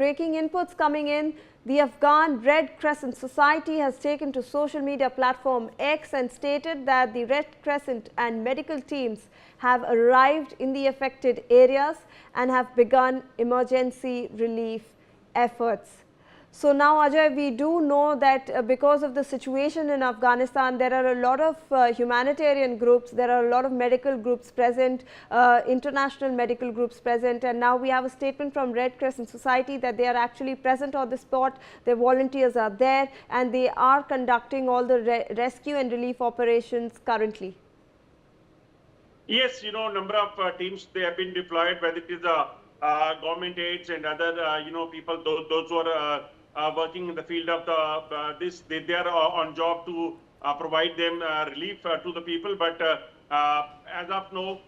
Breaking inputs coming in. The Afghan Red Crescent Society has taken to social media platform X and stated that the Red Crescent and medical teams have arrived in the affected areas and have begun emergency relief efforts. So now, Ajay, we do know that because of the situation in Afghanistan, there are a lot of humanitarian groups, there are a lot of medical groups present, international medical groups present, and now we have a statement from Red Crescent Society that they are actually present on the spot, their volunteers are there, and they are conducting all the rescue and relief operations currently. Yes, number of teams, they have been deployed, whether it is government aids and other, people, those who are working in the field of they are on job to provide them relief to the people. But as of now,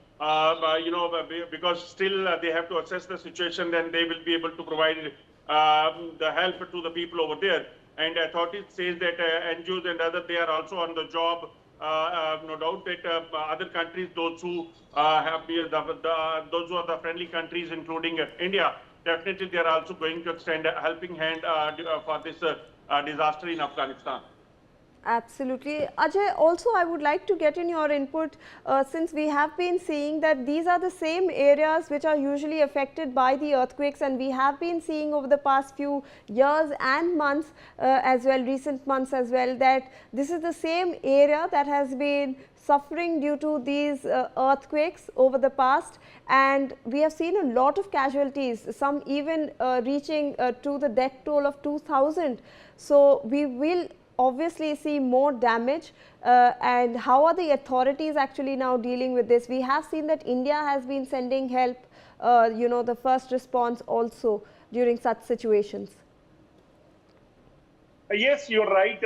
because still they have to assess the situation, then they will be able to provide the help to the people over there. And authorities says that NGOs and other, they are also on the job. No doubt that other countries, those who those who are the friendly countries, including India, definitely they are also going to extend a helping hand for this disaster in Afghanistan. Absolutely. Ajay, also I would like to get in your input since we have been seeing that these are the same areas which are usually affected by the earthquakes, and we have been seeing over the past few years and months as well, recent months as well, that this is the same area that has been suffering due to these earthquakes over the past, and we have seen a lot of casualties, some even reaching to the death toll of 2000. So we will obviously see more damage, and how are the authorities actually now dealing with this? We have seen that India has been sending help, the first response also during such situations. Yes, you're right.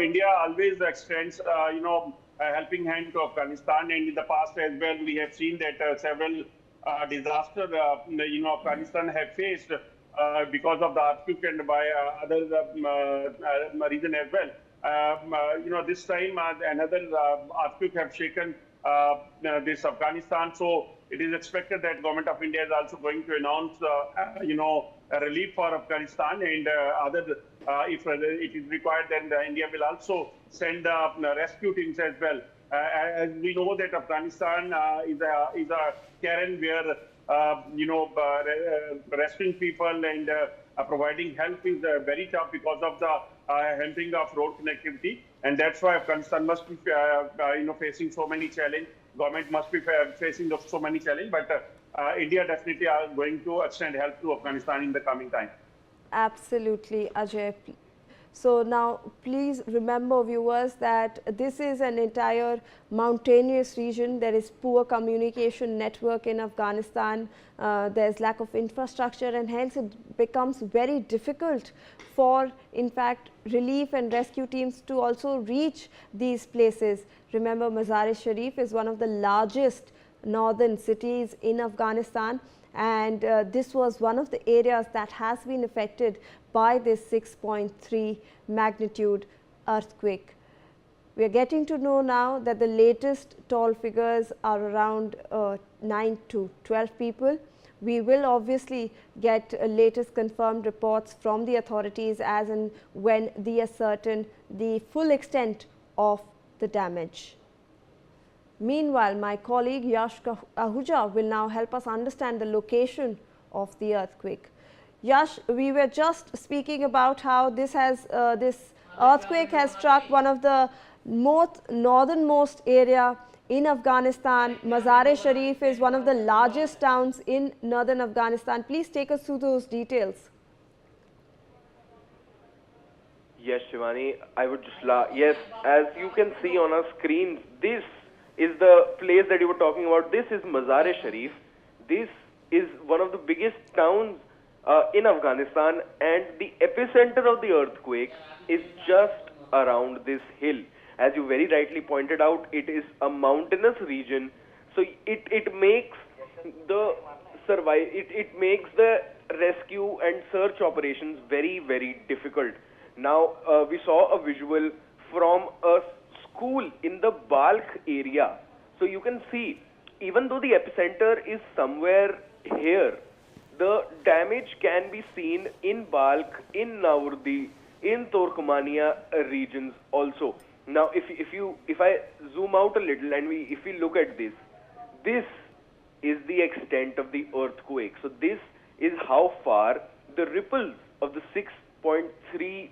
India always extends, a helping hand to Afghanistan, and in the past as well, we have seen that several disasters, Afghanistan have faced because of the earthquake and by other reason as well. This time another earthquake have shaken this Afghanistan. So it is expected that government of India is also going to announce, a relief for Afghanistan, and if it is required, then India will also send rescue teams as well. As we know that Afghanistan is a cairn where rescuing people and providing help is very tough because of the hampering of road connectivity, and that's why Afghanistan must be facing so many challenges. Government must be facing so many challenges, but India definitely are going to extend help to Afghanistan in the coming time. Absolutely, Ajay. So now please remember, viewers, that this is an entire mountainous region. There is poor communication network in Afghanistan. There is lack of infrastructure, and hence it becomes very difficult for, in fact, relief and rescue teams to also reach these places. Remember, Mazari Sharif is one of the largest northern cities in Afghanistan, and this was one of the areas that has been affected by this 6.3 magnitude earthquake. We are getting to know now that the latest toll figures are around 9 to 12 people. We will obviously get latest confirmed reports from the authorities as and when they ascertain the full extent of the damage. Meanwhile, my colleague Yash Ahuja will now help us understand the location of the earthquake. Yash, we were just speaking about how this earthquake has struck one of the most northernmost area in Afghanistan. Mazari Sharif is one of the largest towns in northern Afghanistan. Please take us through those details. Yes, Shivani, I would just yes, as you can see on our screens, this is the place that you were talking about. This is Mazari Sharif. This is one of the biggest towns in Afghanistan, and the epicenter of the earthquake is just around this hill. As you very rightly pointed out, it is a mountainous region, so it makes the it makes the rescue and search operations very, very difficult. Now we saw a visual from a school in the Balkh area, so you can see, even though the epicenter is somewhere here, the damage can be seen in Balkh, in Naurdi, in Turkmania regions also. Now, if I zoom out a little and if we look at this, this is the extent of the earthquake. So this is how far the ripples of the 6.3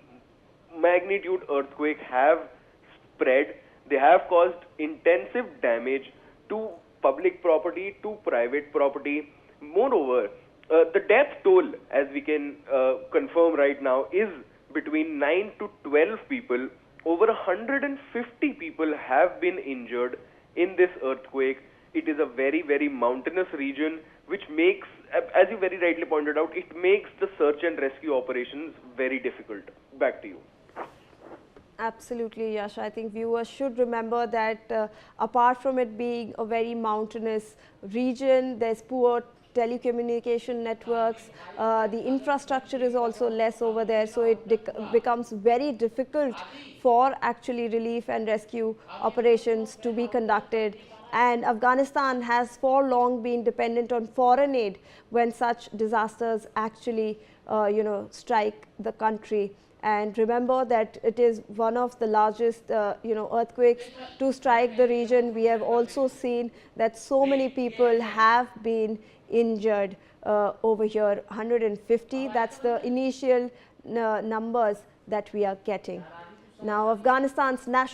magnitude earthquake have spread. They have caused intensive damage to public property, to private property. Moreover, the death toll, as we can confirm right now, is between 9 to 12 people. Over 150 people have been injured in this earthquake. It is a very, very mountainous region, which makes, as you very rightly pointed out, it makes the search and rescue operations very difficult. Back to you. Absolutely, Yash. I think viewers should remember that apart from it being a very mountainous region, there's poor telecommunication networks, the infrastructure is also less over there, so it becomes very difficult for actually relief and rescue operations to be conducted. And Afghanistan has for long been dependent on foreign aid when such disasters actually strike the country. And remember that it is one of the largest earthquakes to strike the region. We have also seen that so many people have been injured over here, 150. That's the initial numbers that we are getting. Now, Afghanistan's national